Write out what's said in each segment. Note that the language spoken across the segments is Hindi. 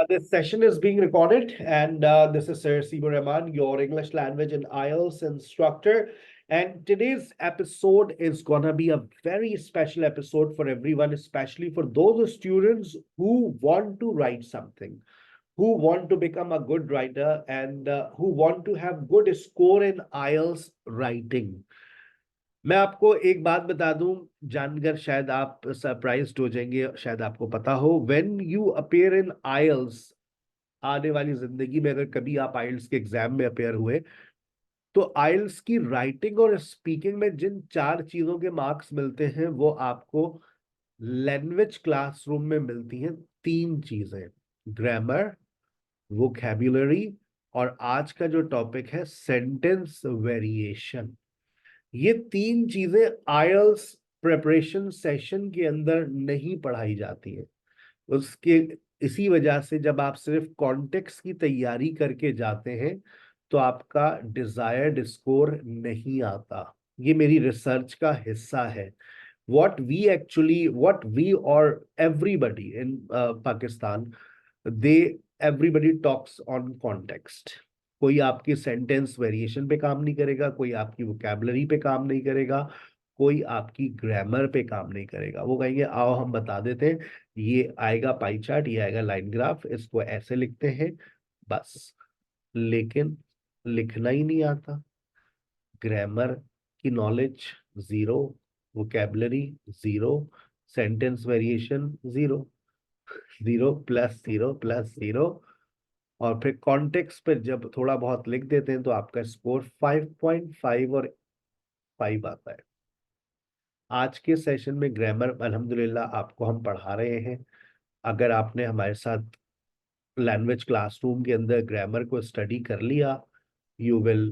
This session is being recorded, and this is Sir Sibur Rahman, your English language and IELTS instructor. And today's episode is gonna be a very special episode for everyone, especially for those students who want to write something, who want to become a good writer, and who want to have good score in IELTS writing. मैं आपको एक बात बता दूं, जानकर शायद आप सरप्राइज्ड हो जाएंगे, शायद आपको पता हो, when you appear in IELTS, आने वाली जिंदगी में अगर कभी आप आईएलटीएस के एग्जाम में अपेयर हुए, तो आईएलटीएस की राइटिंग और स्पीकिंग में जिन 4 चीजों के मार्क्स मिलते हैं वो आपको लैंग्वेज क्लासरूम में मिलती हैं 3 चीजें: ग्रामर, वोकैबुलरी और आज का जो टॉपिक है सेंटेंस वेरिएशन। ये 3 चीजें आईएलटीएस प्रिपरेशन सेशन के अंदर नहीं पढ़ाई जाती है। उसके इसी वजह से जब आप सिर्फ कॉन्टेक्स्ट की तैयारी करके जाते हैं तो आपका डिजायर्ड स्कोर नहीं आता। ये मेरी रिसर्च का हिस्सा है। what we or everybody in Pakistan, everybody talks on context. कोई आपकी सेंटेंस वेरिएशन पे काम नहीं करेगा, कोई आपकी वोकैबुलरी पे काम नहीं करेगा, कोई आपकी ग्रामर पे काम नहीं करेगा। वो कहेंगे आओ हम बता देते हैं, ये आएगा पाई चार्ट, ये आएगा लाइन ग्राफ, इसको ऐसे लिखते हैं बस। लेकिन लिखना ही नहीं आता, ग्रामर की knowledge zero, vocabulary zero, sentence variation zero, 0 + 0 + 0, और फिर कॉन्टेक्स्ट पे जब थोड़ा बहुत लिख देते हैं तो आपका स्कोर 5.5 और 5 आता है। आज के सेशन में ग्रामर अल्हम्दुलिल्लाह आपको हम पढ़ा रहे हैं। अगर आपने हमारे साथ लैंग्वेज क्लासरूम के अंदर ग्रामर को स्टडी कर लिया, you will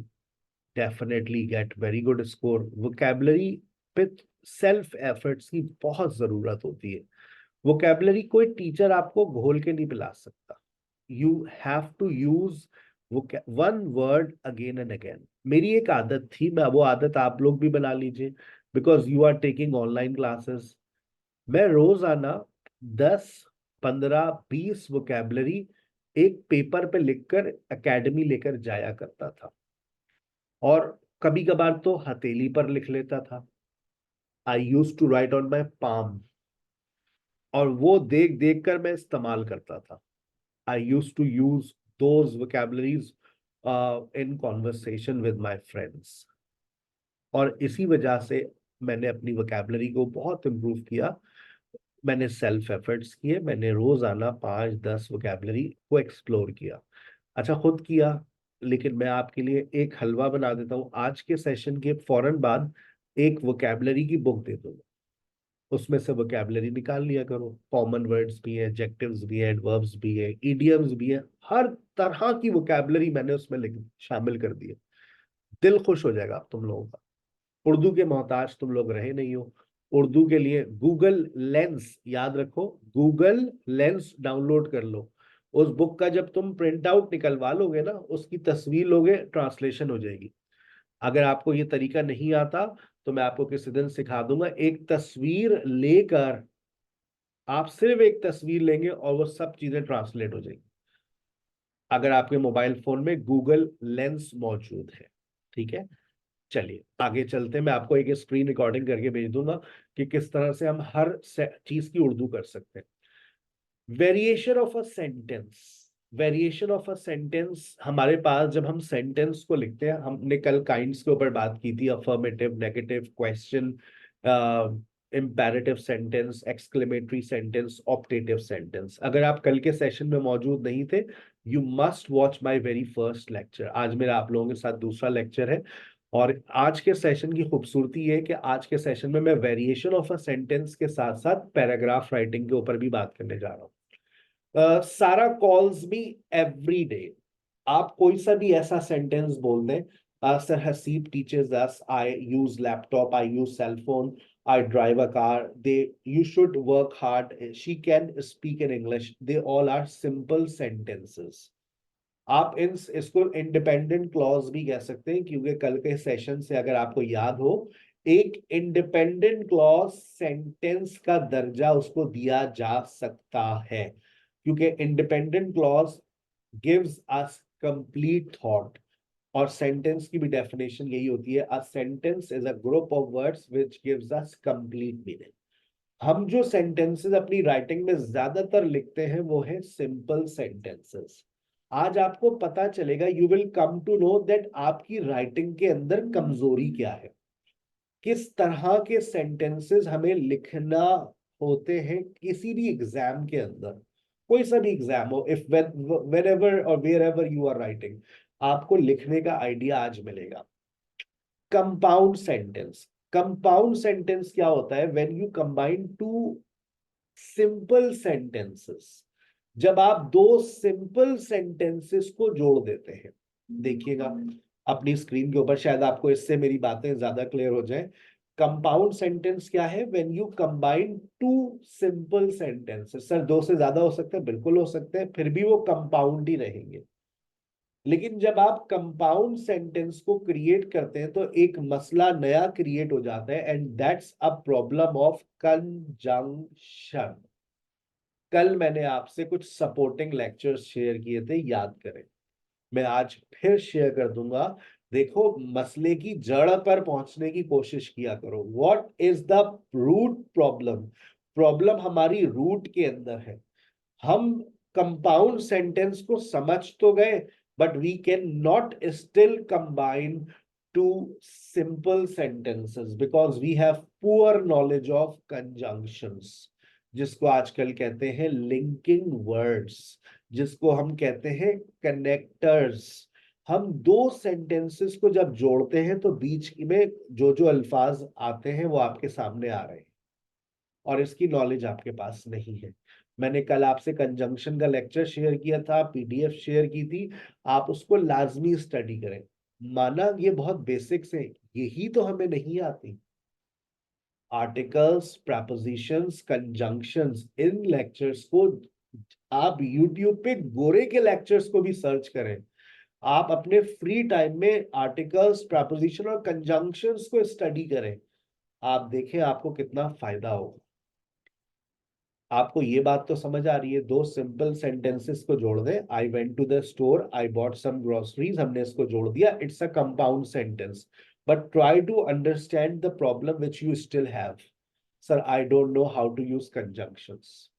definitely get very good score. Vocabulary पे सेल्फ एफर्ट्स की बहुत जरूरत होती है। वोकैबुलरी कोई टीचर आपको घोल के नहीं पिला सकता। You have to use one word again and again. मेरी एक आदत थी, मैं वो आदत आप लोग भी बना लीजिए, because you are taking online classes. मैं रोजाना 10, 15, 20 वोकैबुलरी एक पेपर पे लिखकर एकेडमी लेकर जाया करता था, और कभी कभार तो हथेली पर लिख लेता था। I used to write on my palm, और वो देख देख कर मैं इस्तेमाल करता था। I used to use those vocabularies in conversation with my friends, और इसी वजह से मैंने अपनी वोकैबुलरी को बहुत इम्प्रूव किया। मैंने सेल्फ एफर्ट्स किए, मैंने रोजाना 5-10 वोकैबुलरी को एक्सप्लोर किया। अच्छा, खुद किया, लेकिन मैं आपके लिए एक हलवा बना देता हूँ। आज के सेशन के फौरन बाद एक वोकैबुलरी की बुक दे दूंगा, उसमें से वोकैबुलरी निकाल लिया करो। कॉमन वर्ड्स भी है, एडजेक्टिव्स भी है, एडवर्ब्स भी है, इडियम्स भी है, हर तरह की वोकैबुलरी मैंने उसमें शामिल कर दी है। दिल खुश हो जाएगा आप तुम लोगों का। उर्दू के मोहताज तुम लोग रहे नहीं हो। उर्दू के लिए गूगल लेंस, याद रखो, गूगल लेंस डाउनलोड कर लो। उस बुक का जब तुम प्रिंट आउट निकलवा लोगे ना, उसकी तस्वीर लोगे, ट्रांसलेशन हो जाएगी। अगर आपको ये तरीका नहीं आता तो मैं आपको किसी दिन सिखा दूंगा। एक तस्वीर लेकर, आप सिर्फ एक तस्वीर लेंगे और वो सब चीजें ट्रांसलेट हो जाएंगी, अगर आपके मोबाइल फोन में गूगल लेंस मौजूद है। ठीक है, चलिए आगे चलते हैं। मैं आपको एक स्क्रीन रिकॉर्डिंग करके भेज दूंगा कि किस तरह से हम हर चीज की उर्दू कर सकते हैं। Variation of a sentence, variation of a sentence, हमारे पास जब हम सेंटेंस को लिखते हैं, हमने कल काइंड्स के ऊपर बात की थी, affirmative, negative, question, imperative sentence, exclamatory sentence, optative sentence. अगर आप कल के सेशन में मौजूद नहीं थे, you must watch my very first lecture. आज मेरा आप लोगों के साथ दूसरा लेक्चर है, और आज के सेशन की खूबसूरती है कि आज के सेशन में मैं वेरिएशन ऑफ अ सेंटेंस के साथ साथ पैराग्राफ राइटिंग के ऊपर भी बात करने जा रहा हूँ। सारा कॉल्स मी एवरी डे। आप कोई सा भी ऐसा सेंटेंस बोल दें, sir Haseeb teachers us, I use laptop, I use cell phone, I drive a car, they you should work hard, she can speak in English, they all are simple sentences. आप इन इसको इंडिपेंडेंट क्लॉज भी कह सकते हैं, क्योंकि कल के सेशन से अगर आपको याद हो, एक इंडिपेंडेंट क्लॉज सेंटेंस का दर्जा उसको दिया जा सकता है। क्योंकि independent clause gives us complete thought, और सेंटेंस की भी डेफिनेशन यही होती है, a sentence is a group of words which gives us complete meaning. हम जो सेंटेंसेस अपनी राइटिंग में ज्यादातर लिखते हैं वो है सिंपल सेंटेंसेस। आज आपको पता चलेगा, you will come to know that आपकी राइटिंग के अंदर कमजोरी क्या है, किस तरह के सेंटेंसेस हमें लिखना होते हैं किसी भी एग्जाम के अंदर। कोई सा भी एग्जाम हो, इफ वेन एवर और wherever you are writing, आपको लिखने का आइडिया आज मिलेगा। कंपाउंड सेंटेंस, कंपाउंड सेंटेंस क्या होता है? When you combine two simple sentences, जब आप दो सिंपल सेंटेंसेस को जोड़ देते हैं। देखिएगा अपनी स्क्रीन के ऊपर, शायद आपको इससे मेरी बातें ज्यादा क्लियर हो जाए। कंपाउंड सेंटेंस क्या है? When you combine two simple sentences. Sir दो से ज्यादा हो सकते हैं, बिल्कुल हो सकते हैं, फिर भी वो कंपाउंड ही रहेंगे। लेकिन जब आप कंपाउंड सेंटेंस को क्रिएट करते हैं तो एक मसला नया क्रिएट हो जाता है, and that's a problem of conjunction. कल मैंने आपसे कुछ सपोर्टिंग लेक्चर्स शेयर किए थे, याद करें। मैं आज फिर शेयर कर दूंगा। देखो, मसले की जड़ पर पहुंचने की कोशिश किया करो। What is the root problem? Problem हमारी रूट के अंदर है। हम कंपाउंड सेंटेंस को समझ तो गए, but we can not still combine two simple sentences because we have poor knowledge of conjunctions, जिसको आजकल कहते हैं लिंकिंग वर्ड्स, जिसको हम कहते हैं कनेक्टर्स। हम दो सेंटेंसेस को जब जोड़ते हैं तो बीच में जो जो अल्फाज आते हैं वो आपके सामने आ रहे हैं, और इसकी नॉलेज आपके पास नहीं है। मैंने कल आपसे कंजंक्शन का लेक्चर शेयर किया था, पीडीएफ शेयर की थी, आप उसको लाजमी स्टडी करें। माना ये बहुत बेसिक्स है, यही तो हमें नहीं आती। आर्टिकल्स, प्रपोजिशंस, कंजंक्शंस, इन लेक्चर्स को आप यूट्यूब पे गोरे के लेक्चर्स को भी सर्च करें। आप अपने फ्री टाइम में आर्टिकल्स, प्रपोजिशन और कंजंक्शंस को स्टडी करें। आप देखें आपको कितना फायदा होगा। आपको ये बात तो समझ आ रही है? दो सिंपल सेंटेंसेस को जोड़ दें, I went to the store, I bought some groceries, हमने इसको जोड़ दिया, it's a compound sentence. But try to understand the problem which you still have. Sir I don't know how to use conjunctions.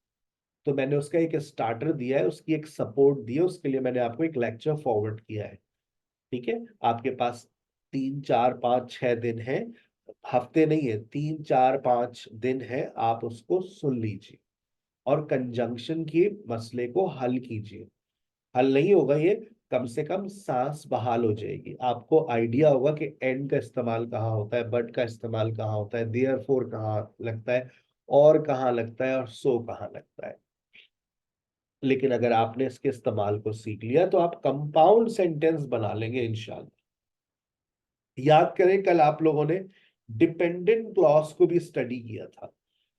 तो मैंने उसका एक स्टार्टर दिया है, उसकी एक सपोर्ट दी है, उसके लिए मैंने आपको एक लेक्चर फॉरवर्ड किया है। ठीक है, आपके पास 3 4 5 6 दिन है, हफ्ते नहीं है, 3 4 5 दिन है, आप उसको सुन लीजिए और कंजंक्शन के मसले को हल कीजिए। हल नहीं होगा ये, कम से कम सांस बहाल हो जाएगी। आपको आइडिया होगा कि एंड का इस्तेमाल कहाँ होता है, बट का इस्तेमाल कहाँ होता है, देयर फोर कहाँ लगता है, और कहाँ लगता है, और सो कहाँ लगता है। लेकिन अगर आपने इसके इस्तेमाल को सीख लिया तो आप कंपाउंड सेंटेंस बना लेंगे इंशाल्लाह। याद करें, कल आप लोगों ने डिपेंडेंट क्लॉज को भी स्टडी किया था।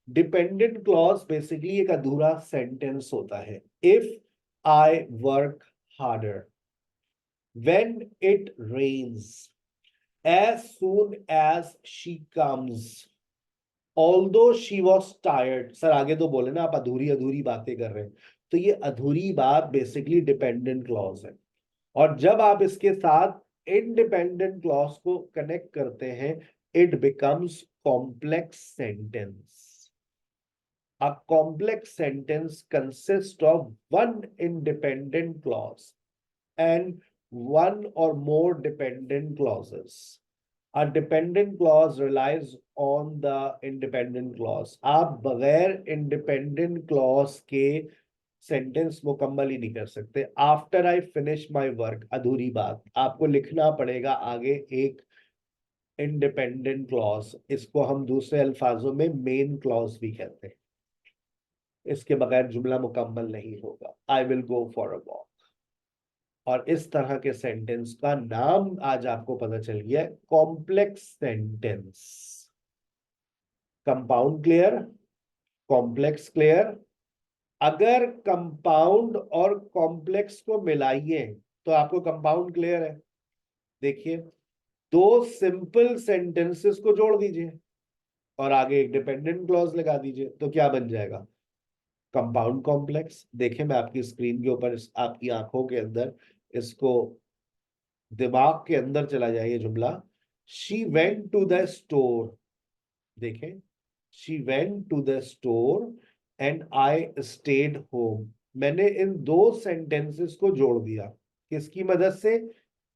डिपेंडेंट क्लॉज बेसिकली एक अधूरा सेंटेंस होता है। If I work harder, when it rains, as soon as she comes, although she was tired. Sir आगे तो बोले ना, आप अधूरी अधूरी बातें कर रहे हैं, तो ये अधूरी बात बेसिकली डिपेंडेंट क्लॉज है। और जब आप इसके साथ इंडिपेंडेंट क्लॉज को कनेक्ट करते हैं, it becomes complex sentence. A complex sentence consists of one independent clause and one or more dependent clauses. A dependent clause relies on the independent clause. आप बगैर independent clause के सेंटेंस मुकम्मल ही नहीं कर सकते। After I finish my work, अधूरी बात, आपको लिखना पड़ेगा आगे एक इंडिपेंडेंट क्लॉज। इसको हम दूसरे अल्फाजों में मेन क्लॉज भी कहते हैं। इसके बगैर जुमला मुकम्मल नहीं होगा। आई will go for a walk. और इस तरह के सेंटेंस का नाम आज आपको पता चल गया है, complex sentence. Compound clear, complex clear. अगर कंपाउंड और कॉम्प्लेक्स को मिलाइए तो आपको कंपाउंड क्लियर है। देखिए, दो सिंपल सेंटेंसेस को जोड़ दीजिए और आगे एक डिपेंडेंट क्लॉज लगा दीजिए, तो क्या बन जाएगा? Compound complex. देखें, मैं आपकी स्क्रीन के ऊपर आपकी आंखों के अंदर इसको, दिमाग के अंदर चला जाए ये जुमला। She went to the store, देखें, she went to the store and I stayed home. मैंने इन दो सेंटेंसेस को जोड़ दिया, किसकी मदद से?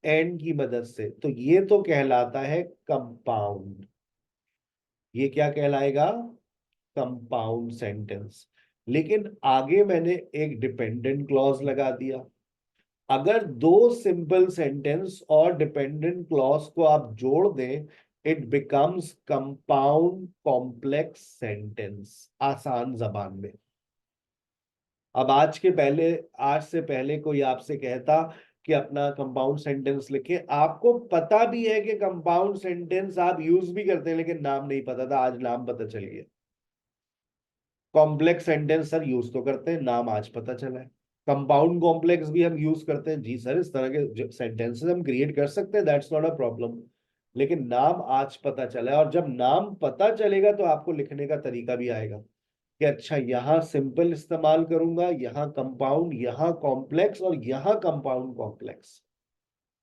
एंड की मदद से। तो ये तो कहलाता है कंपाउंड। ये क्या कहलाएगा? Compound sentence. लेकिन आगे मैंने एक डिपेंडेंट क्लॉज लगा दिया। अगर दो सिंपल सेंटेंस और डिपेंडेंट क्लॉज को आप जोड़ दें, it becomes compound complex sentence, आसान जबान में। अब आज से पहले कोई आपसे कहता कि अपना कंपाउंड सेंटेंस लिखे, आपको पता भी है कि कंपाउंड सेंटेंस आप यूज भी करते हैं, लेकिन नाम नहीं पता था, आज नाम पता चल गया। कॉम्प्लेक्स सेंटेंस सर यूज तो करते हैं, नाम आज पता चला है। कंपाउंड कॉम्प्लेक्स भी हम यूज करते हैं जी सर, इस तरह के सेंटेंसेस हम क्रिएट कर सकते हैं, दैट्स नॉट अ प्रॉब्लम। लेकिन नाम आज पता चला है, और जब नाम पता चलेगा तो आपको लिखने का तरीका भी आएगा कि अच्छा यहाँ सिंपल इस्तेमाल करूंगा, यहाँ कंपाउंड, यहाँ कॉम्प्लेक्स और यहाँ कंपाउंड कॉम्प्लेक्स।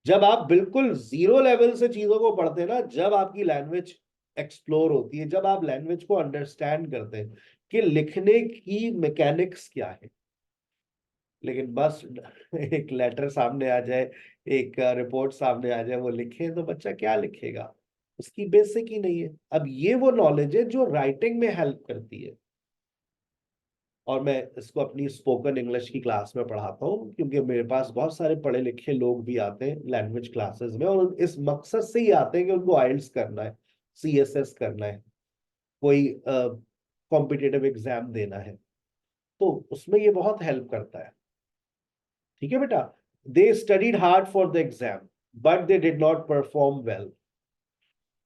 जब आप बिल्कुल जीरो लेवल से चीजों को पढ़ते हैं ना, जब आपकी लैंग्वेज एक्सप्लोर होती है, जब आप लैंग्वेज को अंडरस्टैंड करते हैं कि लिखने की मैकेनिक्स क्या है। लेकिन बस एक लेटर सामने आ जाए, एक रिपोर्ट सामने आ जाए, वो लिखे तो बच्चा क्या लिखेगा? उसकी बेसिक ही नहीं है। अब ये वो नॉलेज है जो राइटिंग में हेल्प करती है, और मैं इसको अपनी स्पोकन इंग्लिश की क्लास में पढ़ाता हूँ, क्योंकि मेरे पास बहुत सारे पढ़े लिखे लोग भी आते हैं लैंग्वेज क्लासेस में, और इस मकसद से ही आते हैं कि उनको आइल्स करना है, सीएसएस करना है, कोई कॉम्पिटिटिव एग्जाम देना है, तो उसमें ये बहुत हेल्प करता है। ठीक है बेटा? दे studied hard for the exam but they did not perform well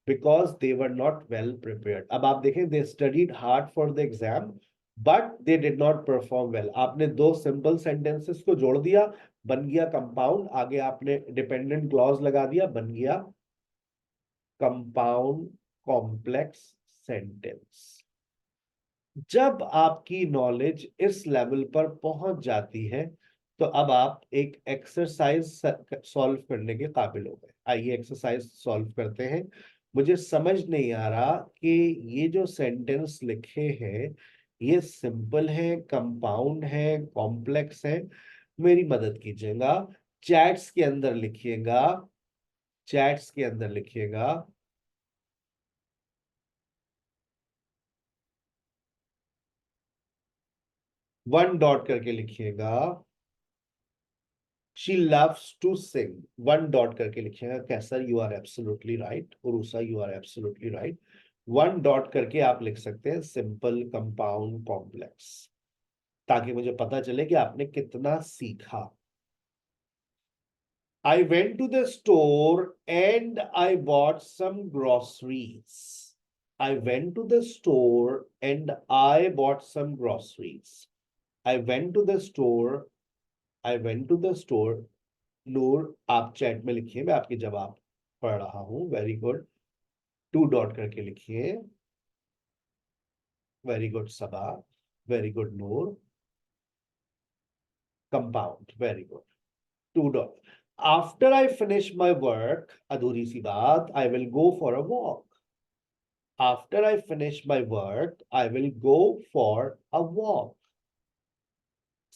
because they were not well prepared. अब आप देखें, दे studied hard for the exam but they did not perform well. आपने दो सिंपल सेंटेंसेस को जोड़ दिया, बन गया कंपाउंड। आगे आपने डिपेंडेंट क्लॉज लगा दिया, बन गया कंपाउंड कॉम्प्लेक्स सेंटेंस। जब आपकी नॉलेज इस लेवल पर पहुंच जाती है, तो अब आप एक एक्सरसाइज सॉल्व करने के काबिल हो गए। आइए एक्सरसाइज सॉल्व करते हैं। मुझे समझ नहीं आ रहा कि ये जो सेंटेंस लिखे हैं, ये सिंपल है, कंपाउंड है, कॉम्प्लेक्स है। मेरी मदद कीजिएगा, चैट्स के अंदर लिखिएगा, चैट्स के अंदर लिखिएगा। 1 डॉट करके लिखिएगा। She loves to sing. 1 dot करके लिखिएगा। Qaiser, you are absolutely right. Urusa, you are absolutely right. 1 dot करके आप लिख सकते हैं सिंपल, कंपाउंड, कॉम्प्लेक्स, ताकि मुझे पता चले कि आपने कितना सीखा। I went to the store and I bought some groceries. I went to the store and I bought some groceries. I went to the store. I went to the store. नूर, आप चैट में लिखिए, मैं आपके जवाब पढ़ रहा हूं। Very good. 2 डॉट करके लिखिए। Very good Saba. Very good Noor. Compound, very good. 2 dot. After I finish my work, अधूरी सी बात, I will go for a walk. After I finish my work I will go for a walk.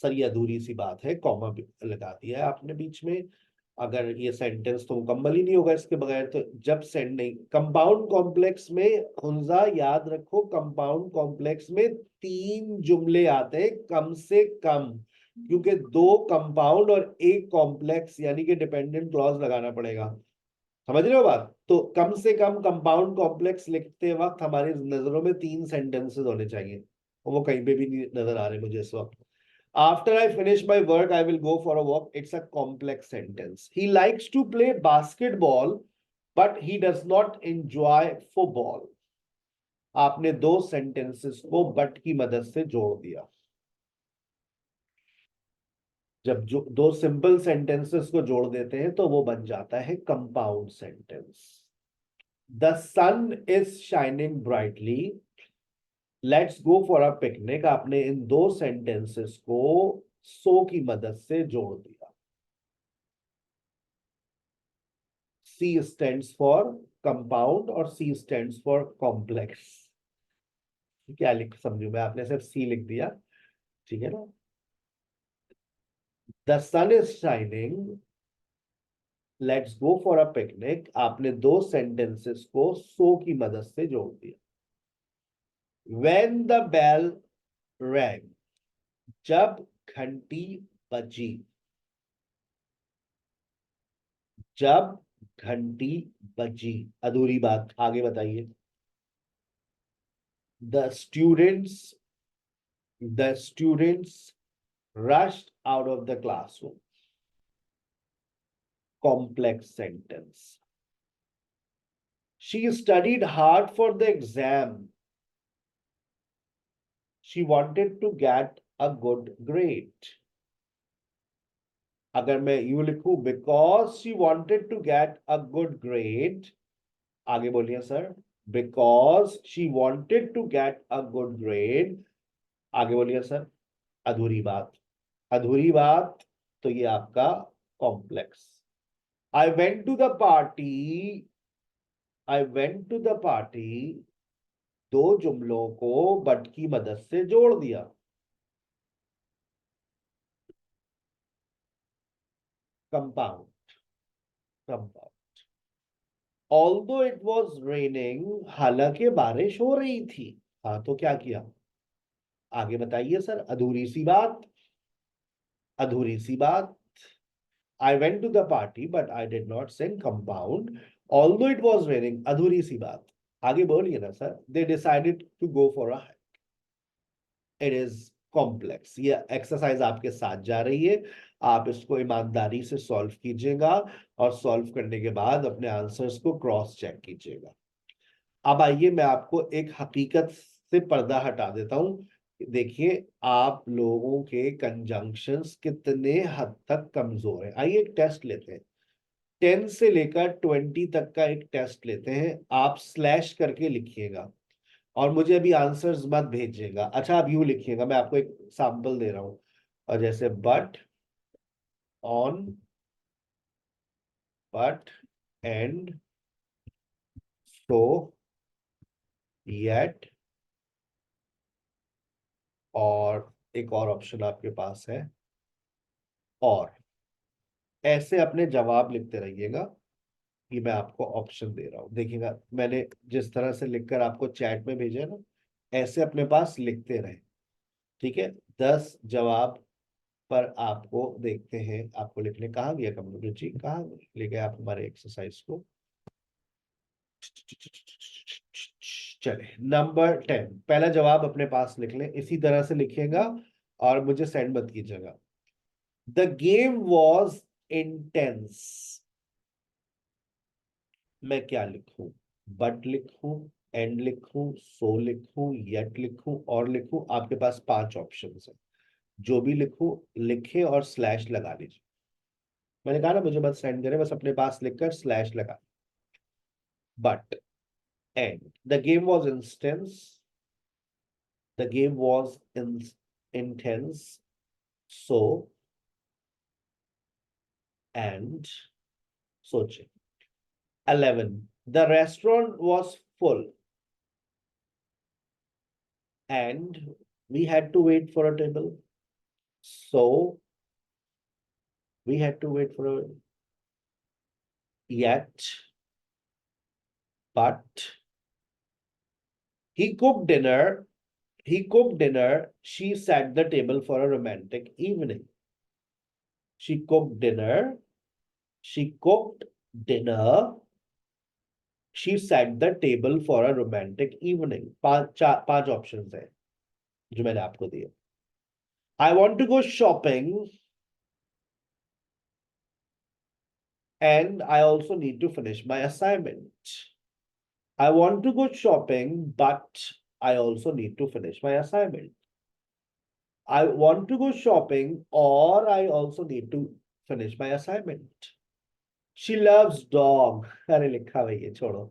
Sir ये अधूरी सी बात है, कॉमा लगा दिया है आपने बीच में। अगर ये सेंटेंस तो मुकम्मल ही नहीं होगा इसके बगैर। तो जब सेंड नहीं, कंपाउंड कॉम्प्लेक्स में हुंजा याद रखो, कंपाउंड कॉम्प्लेक्स में 3 जुमले आते हैं कम से कम, क्योंकि 2 कंपाउंड और 1 कॉम्प्लेक्स, यानी कि डिपेंडेंट क्लॉज लगाना पड़ेगा। समझ रहे हो बात? तो कम से कम कंपाउंड कॉम्प्लेक्स लिखते वक्त हमारी नजरों में 3 सेंटेंसेस होने चाहिए, और वो कहीं पे भी नहीं नजर आ रहे मुझे इस वक्त। After I finish my work, I will go for a walk. It's a complex sentence. He likes to play basketball, but he does not enjoy football. आपने 2 सेंटेंसेस को बट की मदद से जोड़ दिया। जब जो 2 सिंपल सेंटेंसेस को जोड़ देते हैं तो वो बन जाता है compound sentence. The sun is shining brightly. Let's go for a picnic, आपने इन दो सेंटेंसेस को सो की मदद से जोड़ दिया। सी स्टैंड्स फॉर कंपाउंड और सी स्टैंड्स फॉर कॉम्प्लेक्स। क्या लिख समझू मैं, आपने सिर्फ सी लिख दिया, ठीक है ना। The sun is shining, let's go for a picnic, आपने दो सेंटेंसेस को सो की मदद से जोड़ दिया। When the bell rang, जब घंटी बजी, जब घंटी बजी, अधूरी बात, आगे बताइए। The students rushed out of the classroom, complex sentence। She studied hard for the exam, she wanted to get a good grade। अगर मैं यूं लिखूं, because she wanted to get a good grade, आगे बोलिए sir. Because she wanted to get a good grade, आगे बोलिए सर। अधूरी बात, अधूरी बात, तो ये आपका complex. I went to the party, I went to the party, दो जुमलों को बट की मदद से जोड़ दिया। Compound, compound. Although it was raining, हालांकि बारिश हो रही थी, हाँ तो क्या किया, आगे बताइए सर। अधूरी सी बात, अधूरी सी बात। I went to the party but I did not sing, compound. Although it was raining, अधूरी सी बात, आगे बोलिए ना sir. They decided to go for a, it is complex. ये एक्सरसाइज आपके साथ जा रही है, आप इसको ईमानदारी से सॉल्व कीजिएगा और सॉल्व करने के बाद अपने आंसर्स को क्रॉस चेक कीजिएगा। अब आइए मैं आपको एक हकीकत से पर्दा हटा देता हूं। देखिए आप लोगों के कंजंक्शंस कितने हद तक कमजोर हैं। आइए एक टेस्ट लेते हैं, 10 से लेकर 20 तक का एक टेस्ट लेते हैं। आप स्लैश करके लिखिएगा और मुझे अभी आंसर्स मत भेजिएगा। अच्छा आप यूं लिखिएगा, मैं आपको एक सैंपल दे रहा हूं, और जैसे but, on, but, and, so, yet, और एक और ऑप्शन आपके पास है, और। ऐसे अपने जवाब लिखते रहिएगा, कि मैं आपको ऑप्शन दे रहा हूं। देखिएगा मैंने जिस तरह से लिखकर आपको चैट में भेजा है ना, ऐसे अपने पास लिखते रहे, ठीक है। 10 जवाब पर आपको देखते हैं, आपको लिखने कहाँ गया कमल जी, कहाँ ले गए आप हमारे एक्सरसाइज को। चले नंबर 10, पहला जवाब अपने पास लिख लें, इसी तरह से लिखिएगा और मुझे सेंड मत कीजिएगा। द गेम वॉज इंटेंस, मैं क्या लिखूं, बट लिखूं, एंड लिखूं, सो लिखूं, येट लिखूं, और लिखूं। आपके पास 5 ऑप्शन है, जो भी लिखूं लिखे और स्लैश लगा लीजिए। मैंने कहा ना मुझे बस सेंड करें, बस अपने पास लिखकर स्लैश लगा। But, and, the game was instance, the game was intense, so, and, सोचे। 11, the restaurant was full and we had to wait for a table, so we had to wait for a, yet, but, he cooked dinner, he cooked dinner, she set the table for a romantic evening। She cooked dinner, she cooked dinner, she set the table for a romantic evening। पांच ऑप्शंस हैं जो मैंने आपको दिए। I want to go shopping and I also need to finish my assignment। I want to go shopping, but I also need to finish my assignment। I want to go shopping or I also need to finish my assignment। She loves dog, अरे लिखा भाई ये छोड़ो।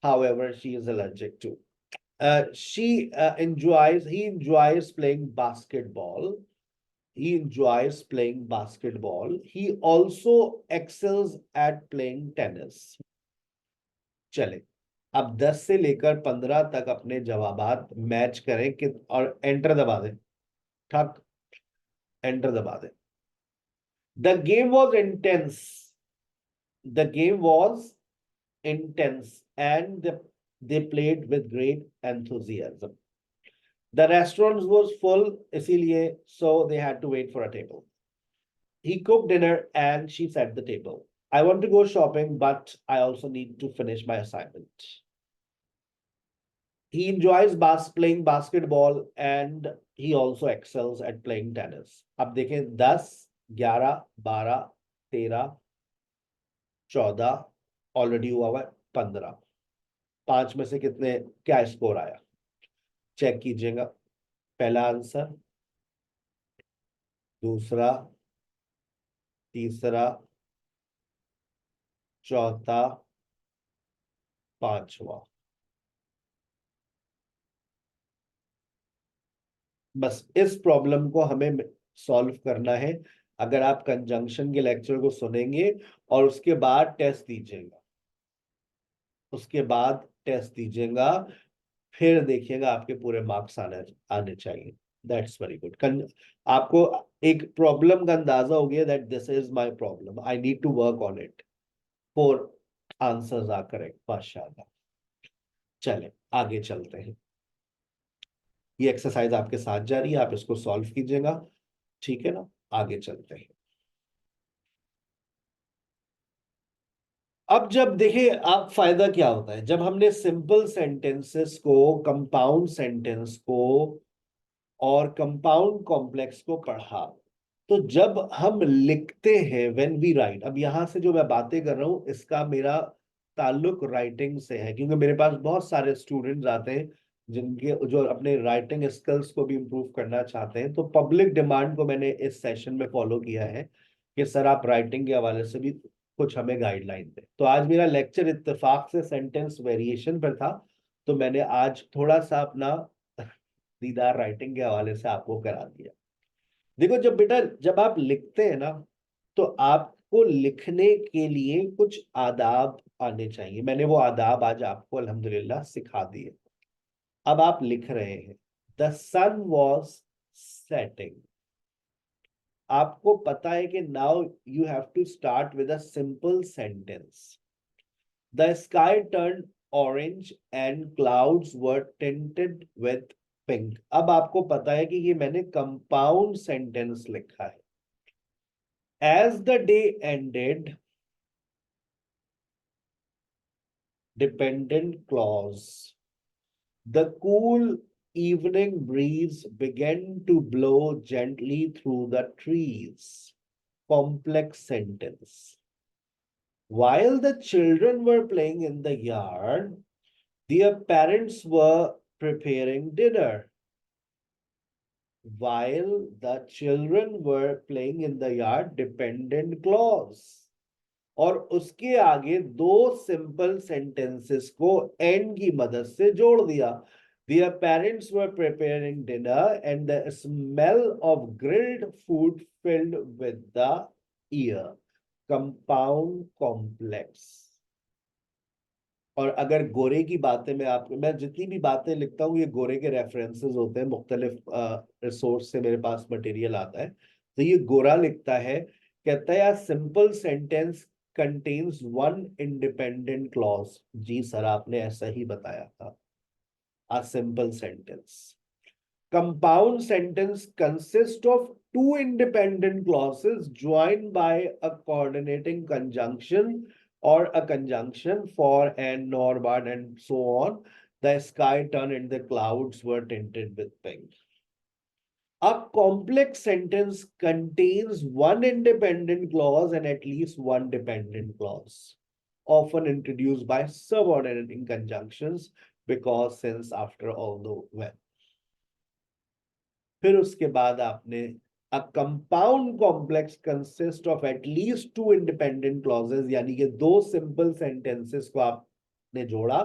However, she is allergic to। He enjoys playing basketball. He enjoys playing basketball. He also excels at playing tennis. चले, अब 10 से लेकर 15 तक अपने जवाबात मैच करें कि और एंटर दबा दें। ठक, एंटर दबा दें। The game was intense. The game was intense and they played with great enthusiasm. The restaurant was full, इसीलिए so they had to wait for a table. He cooked dinner and she set the table. I want to go shopping, but I also need to finish my assignment. He enjoys playing basketball and he also excels at playing tennis. अब देखें 10, 11, 12, 13, 14 ऑलरेडी हुआ हुआ है 15। 5 में से कितने क्या स्कोर आया चेक कीजिएगा। पहला आंसर, दूसरा, तीसरा, चौथा, पांचवा। बस इस प्रॉब्लम को हमें सॉल्व करना है। अगर आप कंजंक्शन के लेक्चर को सुनेंगे और उसके बाद टेस्ट दीजिएगा, उसके बाद टेस्ट दीजिएगा, फिर देखिएगा आपके पूरे मार्क्स आने चाहिए। That's very good. आपको एक प्रॉब्लम का अंदाजा हो गया that this is my problem, I need to work on it. 4 answers are correct माशाल्लाह। चले आगे चलते हैं। ये एक्सरसाइज आपके साथ जारी है, आप इसको सॉल्व कीजिएगा, ठीक है ना। आगे चलते हैं। अब जब देखिए आप फायदा क्या होता है जब हमने सिंपल सेंटेंसेस को, कंपाउंड सेंटेंस को और कंपाउंड कॉम्प्लेक्स को पढ़ा, तो जब हम लिखते हैं व्हेन वी राइट, अब यहां से जो मैं बातें कर रहा हूं इसका मेरा ताल्लुक राइटिंग से है, क्योंकि मेरे पास बहुत सारे स्टूडेंट्स आते हैं जिनके जो अपने राइटिंग स्किल्स को भी इम्प्रूव करना चाहते हैं। तो पब्लिक डिमांड को मैंने इस सेशन में फॉलो किया है कि सर आप राइटिंग के हवाले से भी कुछ हमें गाइडलाइन दें। तो आज मेरा लेक्चर इत्तेफाक से सेंटेंस वेरिएशन पर था, तो मैंने आज थोड़ा सा अपना दीदार राइटिंग के हवाले से आपको करा दिया। देखो जब बेटा जब आप लिखते हैं ना, तो आपको लिखने के लिए कुछ आदाब आने चाहिए। मैंने वो आदाब आज आपको अल्हम्दुलिल्लाह सिखा दिए। अब आप लिख रहे हैं द सन वॉज सेटिंग। आपको पता है कि now you have to start with a simple sentence. The sky turn orange and clouds were tinted with pink. अब आपको पता है कि ये मैंने कंपाउंड सेंटेंस लिखा है। As the day ended, dependent clause. The cool evening breeze began to blow gently through the trees. Complex sentence. While the children were playing in the yard, their parents were preparing dinner. While the children were playing in the yard, dependent clause. और उसके आगे दो सिंपल सेंटेंसेस को एंड की मदद से जोड़ दिया। Their parents were preparing dinner and the smell of grilled food filled with the air. Compound complex. और अगर गोरे की बातें मैं जितनी भी बातें लिखता हूँ ये गोरे के रेफरेंसेस होते हैं, मुख्तलिफ रिसोर्स से मेरे पास मटेरियल आता है। तो ये गोरा लिखता है, कहता है simple sentence contains one independent clause. जी सर आपने ऐसा ही बताया था। A simple sentence. Compound sentence consists of two independent clauses joined by a coordinating conjunction or a conjunction for and, nor, but, and so on. The sky turned and the clouds were tinted with pink. A complex sentence contains one independent clause and at least one dependent clause, often introduced by subordinating conjunctions because, since, after, although, when. फिर उसके बाद आपने a compound complex consists of at least two independent clauses, यानी कि दो simple sentences को आपने जोड़ा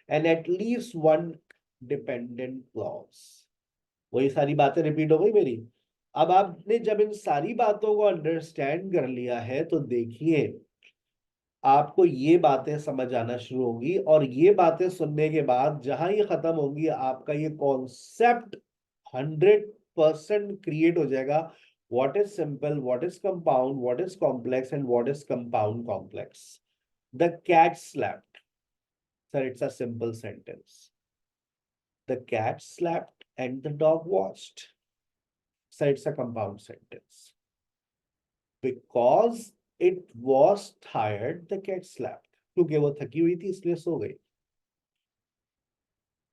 and at least one dependent clause. वही सारी बातें रिपीट हो गई मेरी। अब आपने जब इन सारी बातों को अंडरस्टैंड कर लिया है तो देखिए आपको ये बातें समझ आना शुरू होंगी, और ये बातें सुनने के बाद जहां ये खत्म होंगी आपका ये कॉन्सेप्ट 100% क्रिएट हो जाएगा। What is simple, what is compound, what is complex and what is compound complex. The cat slapped, sir it's a simple sentence. The cat slapped and the dog watched, sir it's a compound sentence. Because it was tired the cat slapped, क्योंकि वो थकी हुई थी इसलिए सो गई।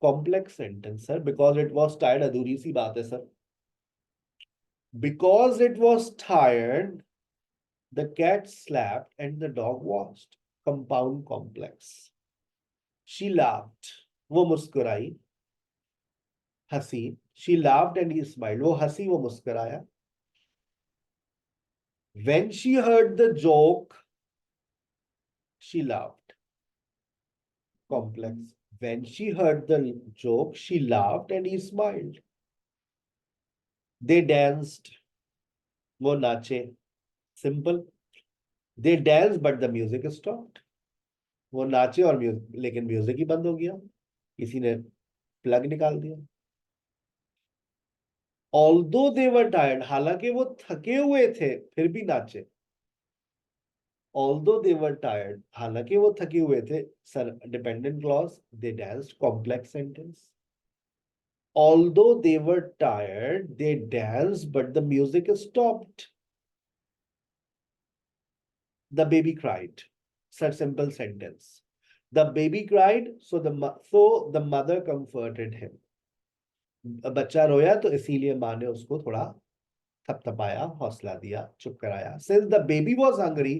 Complex sentence sir, because it was tired अधूरी सी बात है sir. Because it was tired the cat slapped and the dog watched, compound complex. She laughed, वो मुस्कुराई, हंसी। She laughed and he smiled, वो हंसी वो मुस्कुराया। When she heard the joke, she laughed. Complex. When she heard the joke, she laughed and he smiled. They danced. वो नाचे. Simple. They danced but the music stopped. वो नाचे और लेकिन म्यूजिक ही बंद हो गया, किसी ने प्लग निकाल दिया। Although they were tired, हालांकि वो थके हुए थे फिर भी नाचे। Although they were tired, हालांकि वो थके हुए थे, sir dependent clause, they danced, complex sentence. Although they were tired, they danced, but the music stopped. The baby cried. Such simple sentence. The baby cried, so the mother comforted him. बच्चा रोया तो इसीलिए माँ ने उसको थोड़ा थपथपाया, हौसला दिया, चुप कराया। Since the baby was hungry,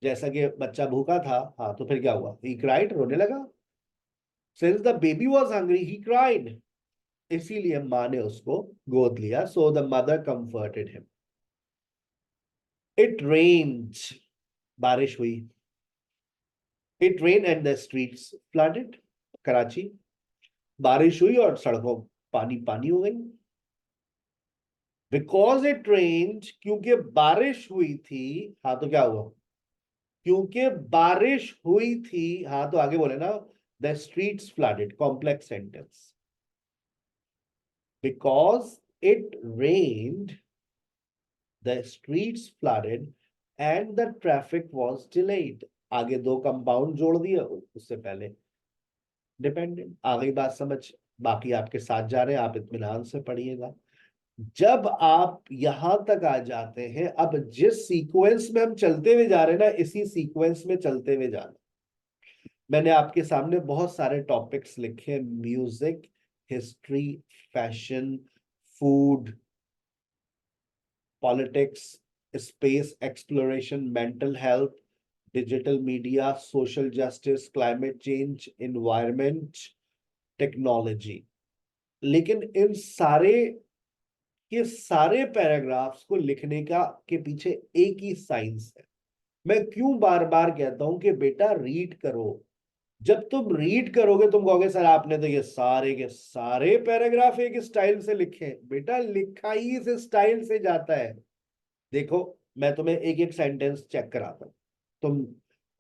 जैसा कि बच्चा भूखा था, हाँ तो फिर क्या हुआ? He cried, रोने लगा। Since the baby was hungry, he cried. इसीलिए माँ ने उसको गोद लिया। So the mother comforted him. It rained, बारिश हुई। It rained and the streets flooded, Karachi. बारिश हुई और सड़कों पानी पानी हो गई। Because it rained, क्योंकि बारिश हुई थी, हाँ तो क्या हुआ? क्योंकि बारिश हुई थी, हाँ तो आगे बोले ना, the streets flooded, complex sentence. Because it rained, the streets flooded and the traffic was delayed. आगे दो कंपाउंड जोड़ दिए, उससे पहले डिपेंडेंट। आ गई बात समझ? बाकी आपके साथ जा रहे हैं, आप इत्मीनान से पढ़िएगा। जब आप यहां तक आ जाते हैं, अब जिस सीक्वेंस में हम चलते हुए जा रहे हैं ना, इसी सीक्वेंस में चलते हुए जाना। मैंने आपके सामने बहुत सारे टॉपिक्स लिखे, music, history, fashion, food, politics, space exploration, mental health, digital media, social justice, climate change, environment, technology. लेकिन इन सारे के सारे पैराग्राफ्स को लिखने का के पीछे एक ही साइंस है। मैं क्यों बार बार कहता हूं कि बेटा रीड करो। जब तुम रीड करोगे तुम कहोगे सर आपने तो ये सारे के सारे पैराग्राफ एक स्टाइल से लिखे। बेटा लिखा ही इस स्टाइल से जाता है। देखो मैं तुम्हें एक एक सेंटेंस चेक कराता हूं। तुम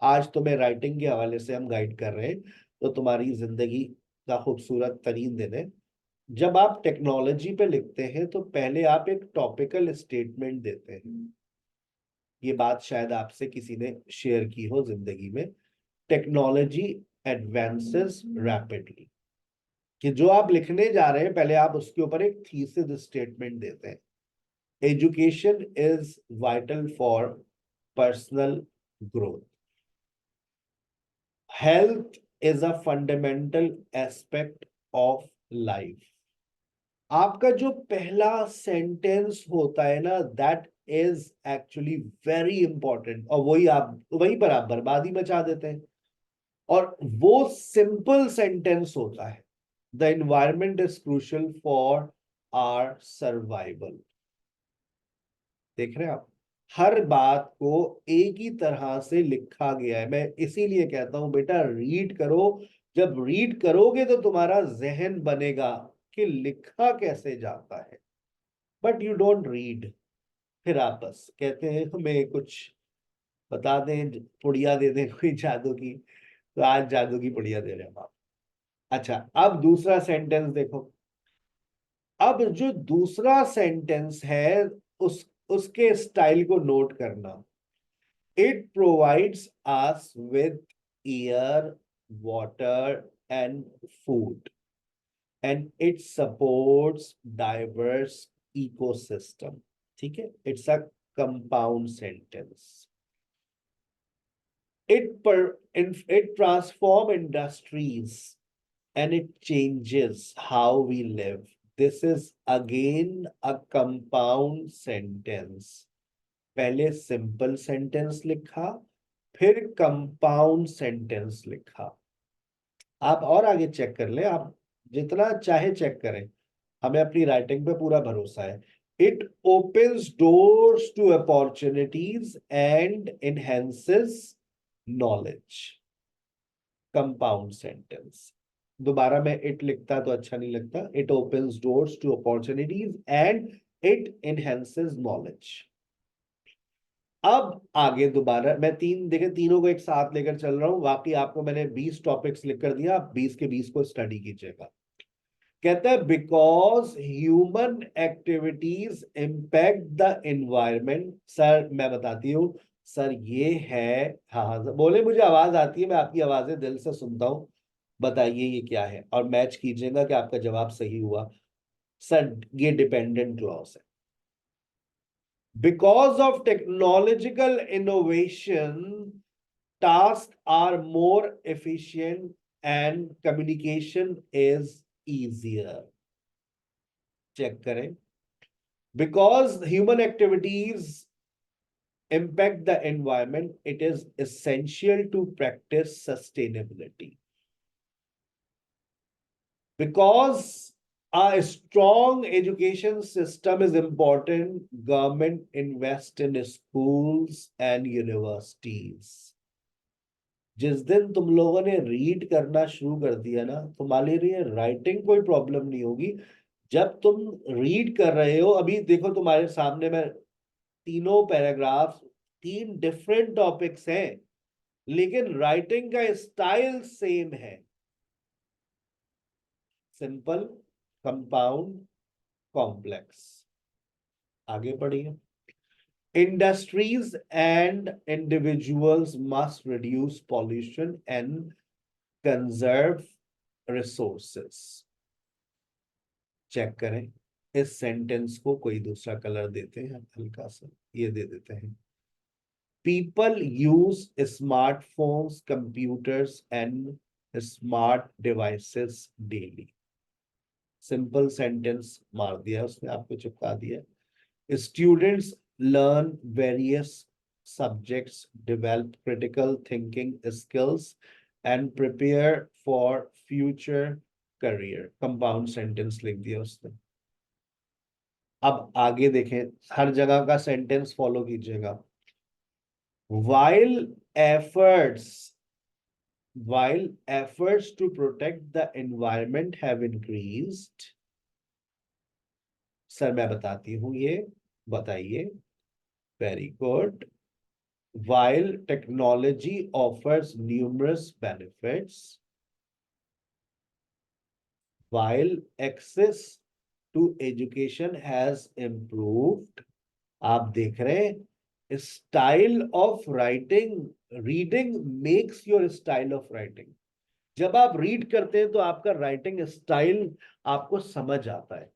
आज तुम्हें राइटिंग के हवाले से हम गाइड कर रहे हैं, तो तुम्हारी जिंदगी का खूबसूरत तरीन दिन है। जब आप टेक्नोलॉजी पे लिखते हैं तो पहले आप एक टॉपिकल स्टेटमेंट देते हैं। ये बात शायद आपसे किसी ने शेयर की हो जिंदगी में। टेक्नोलॉजी एडवांसेस रैपिडली, कि जो आप लिखने जा रहे हैं पहले आप उसके ऊपर एक थीसिस स्टेटमेंट देते हैं। Education is vital for personal growth. Health is a fundamental aspect of life. आपका जो पहला सेंटेंस होता है ना, that is actually very important, और वही पर आप बर्बादी मचा देते हैं। और वो सिंपल सेंटेंस होता है, the environment is crucial for our survival. देख रहे हैं आप, हर बात को एक ही तरह से लिखा गया है। मैं इसीलिए कहता हूं बेटा रीड करो। जब रीड करोगे तो तुम्हारा जहन बनेगा कि लिखा कैसे जाता है, बट यू डोंट रीड। फिर आप बस कहते हैं हमें कुछ बता दें, पुड़िया दे दें कोई जादू की, तो आज जादू की पुड़िया दे रहे हैं हम आप। अच्छा, अब दूसरा सेंटेंस देखो। अब जो दूसरा सेंटेंस है, उसके स्टाइल को नोट करना। It provides us with air, water and food, and it supports diverse ecosystem. ठीक है, it's a compound sentence. It transform industries and it changes how we live. This is again a compound sentence. पहले सिंपल सेंटेंस लिखा, फिर कंपाउंड सेंटेंस लिखा। आप और आगे चेक कर ले, आप जितना चाहे चेक करें, हमें अपनी राइटिंग पे पूरा भरोसा है। It opens doors to opportunities and enhances knowledge. Compound sentence. दोबारा मैं इट लिखता तो अच्छा नहीं लगता। It opens doors to opportunities and it enhances knowledge. अब आगे दोबारा मैं तीन देखें, तीनों को एक साथ लेकर चल रहा हूं। बाकी आपको मैंने 20 टॉपिक्स लिख कर दिया, आप 20 के 20 को स्टडी कीजिएगा। कहता है because human activities impact the environment. Sir मैं बताती हूँ, सर ये है। हाँ हाँ बोले, मुझे आवाज आती है, मैं आपकी आवाजें दिल से सुनता हूँ। बताइए ये क्या है, और मैच कीजिएगा कि आपका जवाब सही हुआ। सर ये डिपेंडेंट क्लॉज है। Because of technological innovation, tasks are more efficient and communication is easier. Check करें। Because human activities impact the environment, it is essential to practice sustainability. Because a strong education system is important, government invest in schools and universities. जिस दिन तुम लोगों ने रीड करना शुरू कर दिया ना, तुम्हारे लिए राइटिंग कोई प्रॉब्लम नहीं होगी। जब तुम रीड कर रहे हो, अभी देखो तुम्हारे सामने मैं तीनों पैराग्राफ, तीन डिफरेंट टॉपिक्स हैं, लेकिन राइटिंग का स्टाइल सेम है। Simple, compound, complex. आगे पढ़िए। Industries and individuals must reduce pollution and conserve resources. Check करें। इस सेंटेंस को कोई दूसरा कलर देते हैं, हल्का सा ये दे देते हैं। People use smartphones, computers and smart devices daily. Simple sentence मार दिया उसने, आपको चिपका दिया। Students learn various subjects, develop critical thinking skills and prepare for future career. Compound sentence लिख दिया उसने। अब आगे देखें, हर जगह का सेंटेंस फॉलो कीजिएगा। while efforts while efforts to protect the environment have increased। Sir मैं बताती हूं, ये बताइए। Very good. while technology offers numerous benefits, while access to education has improved। आप देख रहे हैं, style of writing, reading makes your style of writing. जब आप रीड करते हैं तो आपका राइटिंग स्टाइल आपको समझ आता है।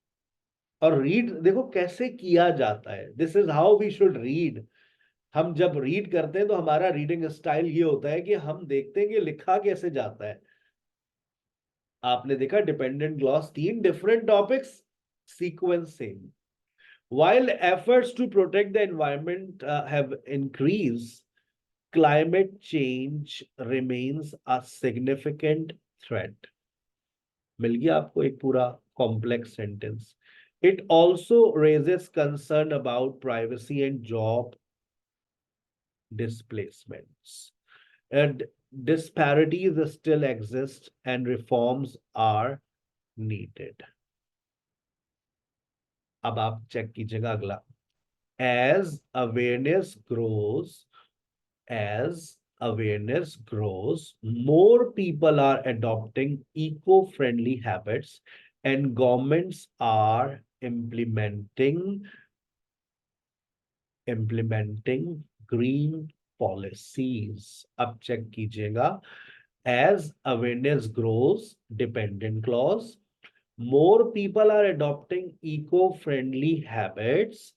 और रीड देखो कैसे किया जाता है, this is how we should read. हम जब रीड करते हैं तो हमारा रीडिंग स्टाइल ये होता है कि हम देखते हैं कि लिखा कैसे जाता है। आपने देखा डिपेंडेंट क्लॉज, तीन different topics, sequence same. While efforts to protect the environment have increased, climate change remains a significant threat. मिल गया आपको एक पूरा complex sentence. It also raises concern about privacy and job displacements. And disparities still exist and reforms are needed. अब आप चेक कीजिएगा अगला, as awareness grows, as awareness grows, more people are adopting eco-friendly habits and governments are implementing green policies. अब चेक कीजिएगा, as awareness grows, dependent clause, more people are adopting eco-friendly habits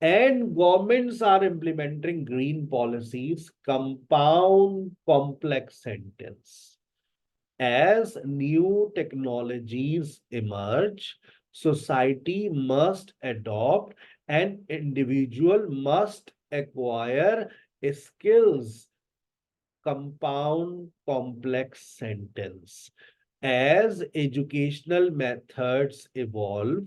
and governments are implementing green policies, compound complex sentence. As new technologies emerge, society must adopt and individual must acquire skills. Compound complex sentence. As educational methods evolve,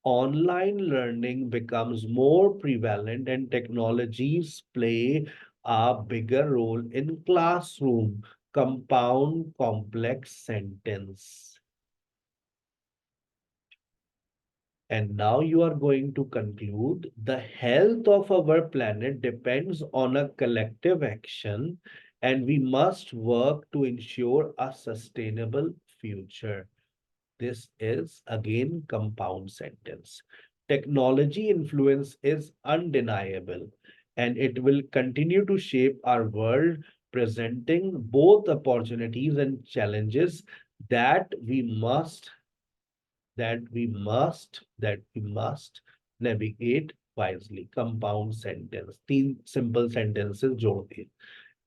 online learning becomes more prevalent and technologies play a bigger role in classroom. Compound complex sentence. And now you are going to conclude, the health of our planet depends on a collective action and we must work to ensure a sustainable future. This is again compound sentence. Technology influence is undeniable and it will continue to shape our world, presenting both opportunities and challenges that we must navigate wisely. Compound sentence, तीन simple sentences जोड़ दिए.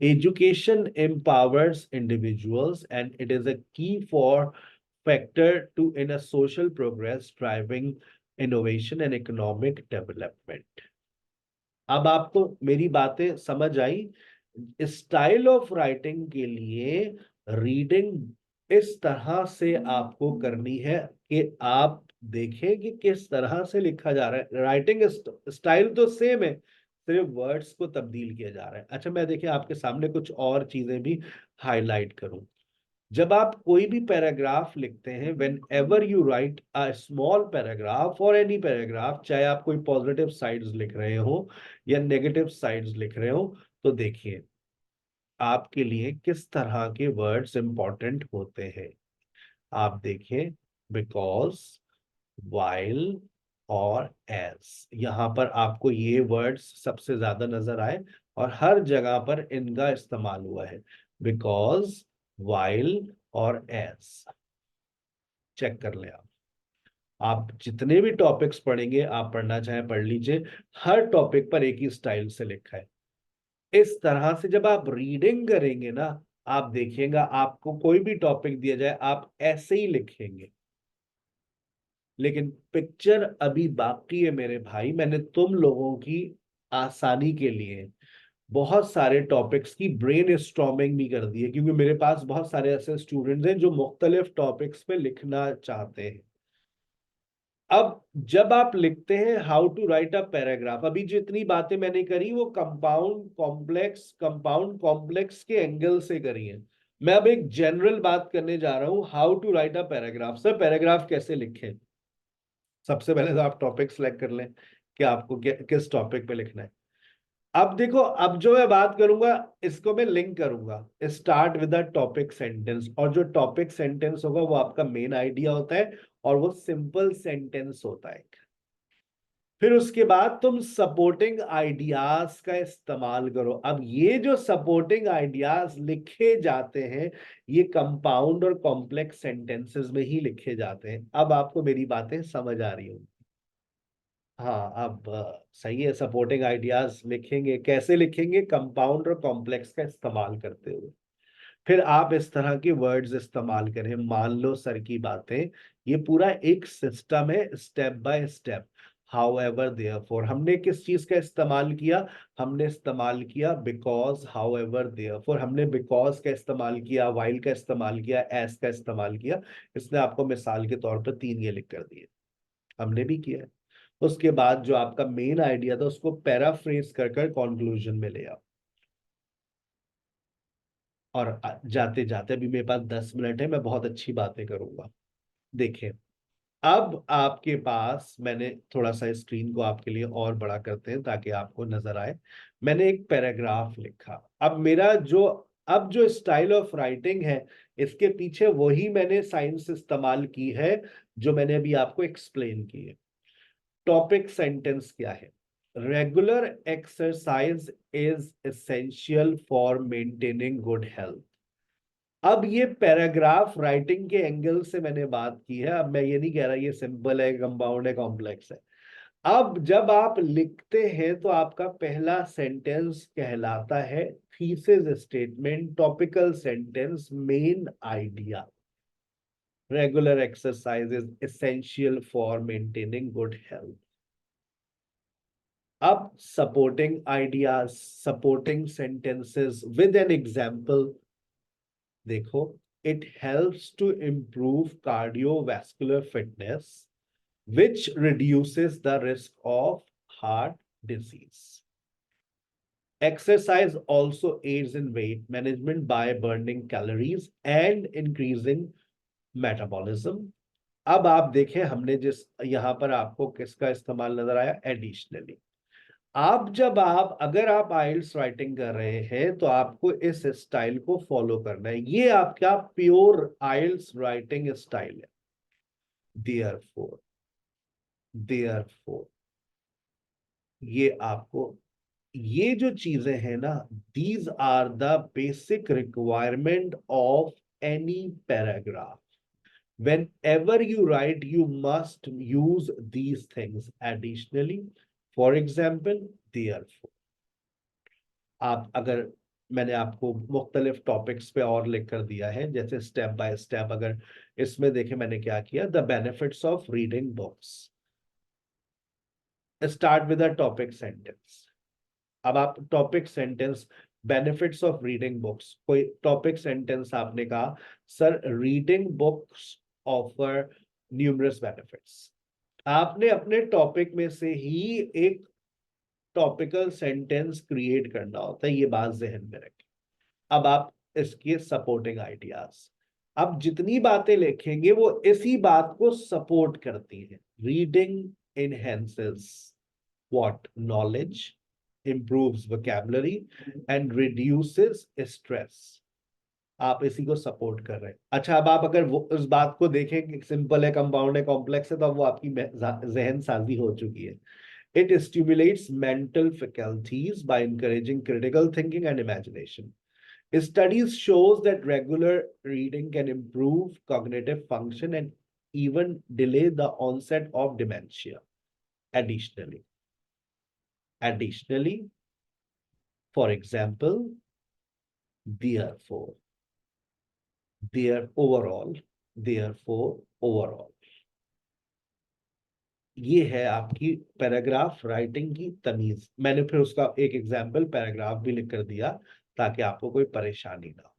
Education empowers individuals and it is a key for factor to in a social progress, driving innovation and economic development. अब आपको मेरी बातें समझ आई. स्टाइल ऑफ राइटिंग के लिए रीडिंग इस तरह से आपको करनी है कि आप देखें कि किस तरह से लिखा जा रहा है. राइटिंग स्टाइल तो सेम है, सिर्फ वर्ड्स को तब्दील किया जा रहा है. अच्छा, मैं देखिए आपके सामने कुछ और चीजें भी हाईलाइट करूं. जब आप कोई भी पैराग्राफ लिखते हैं, when ever you right a small paragraph और एनी पैराग्राफ, चाहे आप कोई पॉजिटिव साइड्स लिख रहे हो या नेगेटिव साइड्स लिख रहे हो, तो देखिए आपके लिए किस तरह के वर्ड्स इंपॉर्टेंट होते हैं. आप देखिए, बिकॉज, वाइल और एज, यहां पर आपको ये वर्ड्स सबसे ज्यादा नजर आए और हर जगह पर इनका इस्तेमाल हुआ है. बिकॉज, वाइल और एज. चेक कर ले आप जितने भी टॉपिक्स पढ़ेंगे, आप पढ़ना चाहें पढ़ लीजिए, हर टॉपिक पर एक ही स्टाइल से लिखा है. इस तरह से जब आप रीडिंग करेंगे ना, आप देखिएगा आपको कोई भी टॉपिक दिया जाए आप ऐसे ही लिखेंगे. लेकिन पिक्चर अभी बाकी है मेरे भाई. मैंने तुम लोगों की आसानी के लिए बहुत सारे टॉपिक्स की ब्रेन स्टॉर्मिंग भी कर दी है, क्योंकि मेरे पास बहुत सारे ऐसे स्टूडेंट्स हैं जो मुख्तलिफ टॉपिक्स पे लिखना चाहते हैं. अब जब आप लिखते हैं how to write a paragraph, अभी जितनी बातें मैंने करी वो कंपाउंड कॉम्प्लेक्स के एंगल से करी है. मैं अब एक जनरल बात करने जा रहा हूं, how to write a paragraph. Sir paragraph कैसे लिखें? सबसे पहले तो आप टॉपिक सेलेक्ट कर लें कि आपको किस टॉपिक पे लिखना है. अब देखो, अब जो मैं बात करूंगा इसको मैं लिंक करूंगा, start with a topic sentence, और जो टॉपिक सेंटेंस होगा वो आपका मेन आइडिया होता है और वो सिंपल सेंटेंस होता है. फिर उसके बाद तुम सपोर्टिंग आइडियाज का इस्तेमाल करो. अब ये जो सपोर्टिंग आइडियाज लिखे जाते हैं, ये कंपाउंड और कॉम्प्लेक्स सेंटेंसेस में ही लिखे जाते हैं. अब आपको मेरी बातें समझ आ रही होंगी. हाँ, अब सही है. सपोर्टिंग आइडियाज लिखेंगे, कैसे लिखेंगे? कंपाउंड और कॉम्प्लेक्स का इस्तेमाल करते हुए. फिर आप इस तरह के वर्ड्स इस्तेमाल करें. मान लो सर की बातें, ये पूरा एक सिस्टम है, step by step. However therefore, हमने किस चीज का इस्तेमाल किया? हमने इस्तेमाल किया बिकॉज. हाउएवर देयरफॉर, हमने बिकॉज का इस्तेमाल किया, वाइल का इस्तेमाल किया, एज का इस्तेमाल किया. इसने आपको मिसाल के तौर पर 3 ये लिख कर दिए, हमने भी किया. उसके बाद जो आपका मेन आइडिया था उसको पैराफ्रेज कर कर कंक्लूजन में ले आओ. और जाते जाते, अभी मेरे पास 10 मिनट है, मैं बहुत अच्छी बातें करूंगा। देखें, अब आपके पास, मैंने थोड़ा सा स्क्रीन को आपके लिए और बड़ा करते हैं ताकि आपको नजर आए। मैंने एक पैराग्राफ लिखा। अब मेरा जो, अब जो स्टाइल ऑफ राइटिंग है, इसके पीछे वही मैंने साइंस इस्तेमाल की है जो मैंने अभी आपको एक्सप्लेन की है। टॉपिक सेंटेंस क्या है? Regular exercise is essential for maintaining good health. अब ये पैराग्राफ राइटिंग के एंगल से मैंने बात की है। अब मैं ये नहीं कह रहा ये सिंपल है, कंपाउंड है, कॉम्प्लेक्स है। अब जब आप लिखते हैं तो आपका पहला सेंटेंस कहलाता है thesis statement, topical sentence, main idea. Regular exercise is essential for maintaining good health. अब supporting ideas, supporting sentences with an example. देखो, it helps to improve cardiovascular fitness, which reduces the risk of heart disease. Exercise also aids in weight management by burning calories and increasing metabolism. अब आप देखें, हमने जिस यहां पर आपको किसका इस्तेमाल नजर आया? एडिशनली। आप जब आप अगर आप आइल्स राइटिंग कर रहे हैं तो आपको इस स्टाइल को फॉलो करना है। ये आपका प्योर आइल्स राइटिंग स्टाइल है। देयरफॉर, देयरफॉर, ये आपको, ये जो चीजें हैं ना, these are the basic requirement of any paragraph. Whenever you write, you must use these things additionally. For example, therefore. आप अगर, मैंने आपको मुख्तलिफ टॉपिक्स पे और लिख कर दिया है, जैसे स्टेप बाय स्टेप। अगर इसमें देखें मैंने क्या किया, the benefits of reading books. Start with a topic sentence. अब आप topic sentence, benefits of reading books, कोई टॉपिक सेंटेंस आपने कहा, sir reading books offer numerous benefits. आपने अपने टॉपिक में से ही एक टॉपिकल सेंटेंस क्रिएट करना होता है, ये बात जहन में रखें। अब आप इसके सपोर्टिंग आइडियाज, अब जितनी बातें लिखेंगे वो इसी बात को सपोर्ट करती हैं। Reading enhances what? Knowledge, improves vocabulary and reduces stress। आप इसी को सपोर्ट कर रहे हैं। अच्छा, अब आप अगर वो उस बात को देखें कि सिंपल है, कंपाउंड है, कॉम्प्लेक्स है, तो अब वो आपकी जहन साजी हो चुकी है। It stimulates mental faculties by encouraging critical thinking and imagination. Studies shows that regular reading can improve cognitive function and even delay the onset of dementia. Additionally, for example, therefore, therefore, overall, ये है आपकी पैराग्राफ राइटिंग की तमीज। मैंने फिर उसका एक एग्जाम्पल पैराग्राफ भी लिख कर दिया ताकि आपको कोई परेशानी ना हो।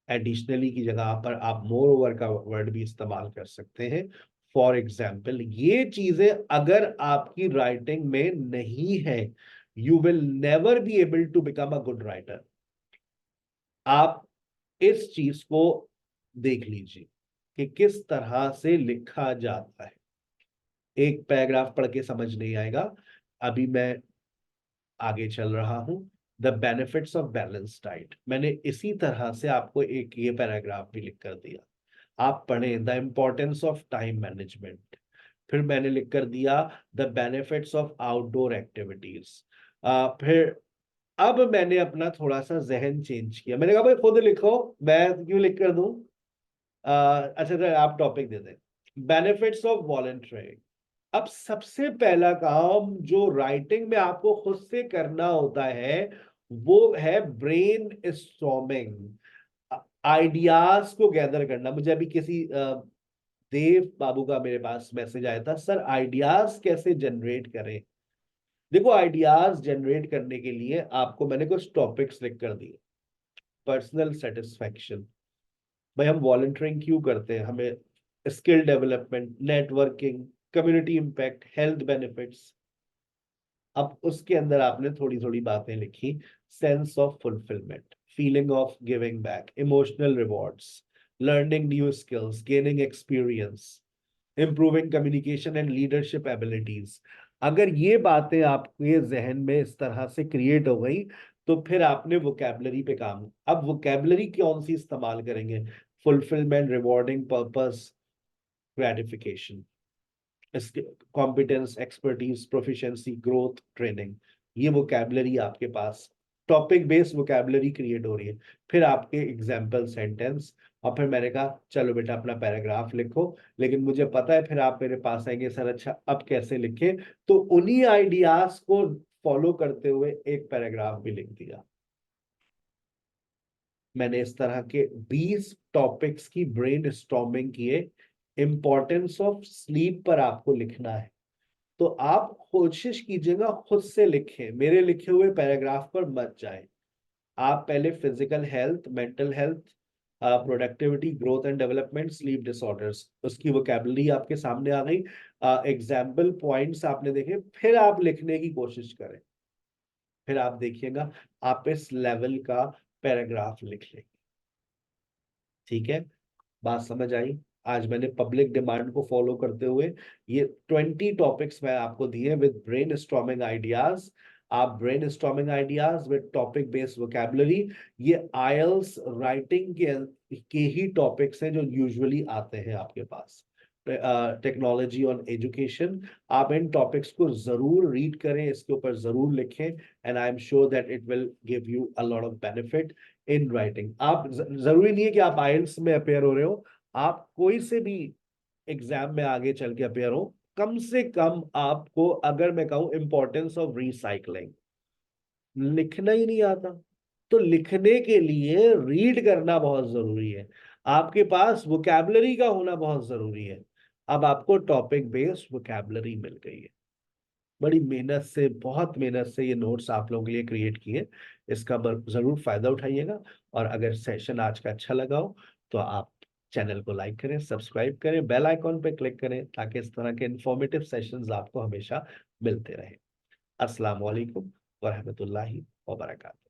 एडिशनली की जगह पर आप मोर ओवर का वर्ड भी इस्तेमाल कर सकते हैं। फॉर एग्जाम्पल, ये चीजें अगर आपकी राइटिंग में नहीं है, you will never be able to become a good writer. आप इस चीज को देख लीजिए कि किस तरह से लिखा जाता है। एक पैराग्राफ पढ़ के समझ नहीं आएगा। अभी मैं आगे चल रहा हूं। The benefits of balance diet, मैंने इसी तरह से आपको एक ये पैराग्राफ भी लिख कर दिया। आप पढ़ें the importance of time management. फिर मैंने लिख कर दिया the benefits of outdoor activities. फिर अब मैंने अपना थोड़ा सा जहन चेंज किया। मैंने कहा भाई खुद लिखो, मैं क्यों लिख कर दूं। अच्छा तो आप टॉपिक दे दें, बेनिफिट्स ऑफ वॉलंटियरिंग। अब सबसे पहला काम जो राइटिंग में आपको खुद से करना होता है वो है ब्रेन स्टॉर्मिंग, आइडियाज को गैदर करना। मुझे अभी किसी देव बाबू का मेरे पास मैसेज आया था, सर आइडियाज कैसे जनरेट करें। देखो, आइडियाज जनरेट करने के लिए आपको मैंने कुछ टॉपिक्स लिख कर दिए। पर्सनल सेटिस्फैक्शन, भाई हम वॉलंटियरिंग क्यों करते हैं? हमें skill development, networking, community impact, health benefits. अब उसके अंदर आपने थोड़ी थोड़ी बातें लिखी। Sense of fulfilment, feeling of giving back, emotional rewards, learning new skills, gaining experience, improving communication and leadership abilities। अगर ये बातें आपके जहन में इस तरह से क्रिएट हो गई तो फिर आपने वोकैबलरी पे काम। अब वोकैबलरी कौन सी इस्तेमाल करेंगे? फुलफिलमेंट, रिवॉर्डिंग, पर्पस, ग्रेटिफिकेशन, इसके competence, expertise, proficiency, growth, training. ये वोकैबलरी आपके पास टॉपिक बेस्ड वोकैबलरी क्रिएट हो रही है। फिर आपके एग्जाम्पल सेंटेंस, और फिर मैंने कहा चलो बेटा अपना पैराग्राफ लिखो। लेकिन मुझे पता है फिर आप मेरे पास आएंगे, सर अच्छा अब कैसे लिखे? तो उन्हीं आइडियाज को फॉलो करते हुए एक पैराग्राफ भी लिख दिया मैंने। इस तरह के 20 टॉपिक्स की ब्रेन स्टॉर्मिंग किए। इंपॉर्टेंस ऑफ स्लीप पर आपको लिखना है, तो आप कोशिश कीजिएगा खुद से लिखें, मेरे लिखे हुए पैराग्राफ पर मत जाएं। आप पहले physical health, mental health, productivity, growth and development, sleep disorders, उसकी वोकैबुलरी आपके सामने आ गई, एग्जाम्पल पॉइंट्स आपने देखे, फिर आप लिखने की कोशिश करें। फिर आप देखिएगा आप इस लेवल का पैराग्राफ लिख लेंगे। ठीक है, बात समझ आई? आज मैंने पब्लिक डिमांड को फॉलो करते हुए ये 20 टॉपिक्स मैं आपको दिए विद ब्रेन स्टॉर्मिंग आइडियाज। आप brain storming ideas with topic based vocabulary, ये आईएलटीएस राइटिंग के ही टॉपिक्स हैं जो यूजुअली आते हैं आपके पास। टेक्नोलॉजी ऑन एजुकेशन, आप इन टॉपिक्स को जरूर रीड करें, इसके ऊपर जरूर लिखें, and I am sure that it will give you a lot of benefit in writing. आप जरूरी नहीं है कि आप आईएलटीएस में अपेयर हो रहे हो, आप कोई से भी एग्जाम में आगे चल के अपेयर हो, कम से कम आपको अगर मैं कहूं इंपॉर्टेंस ऑफ रिसाइकलिंग लिखना ही नहीं आता, तो लिखने के लिए रीड करना बहुत जरूरी है, आपके पास वोकैबुलरी का होना बहुत जरूरी है। अब आपको टॉपिक बेस्ड वोकैबुलरी मिल गई है, बड़ी मेहनत से, बहुत मेहनत से ये नोट्स आप लोगों के लिए क्रिएट किए। इसका जरूर फायदा उठाइएगा, और अगर सेशन आज का अच्छा लगा हो तो आप चैनल को लाइक करें, सब्सक्राइब करें, बेल आइकॉन पे क्लिक करें, ताकि इस तरह के इंफॉर्मेटिव सेशंस आपको हमेशा मिलते रहे। अस्सलाम वालेकुम व रहमतुल्लाहि व बरकातहू।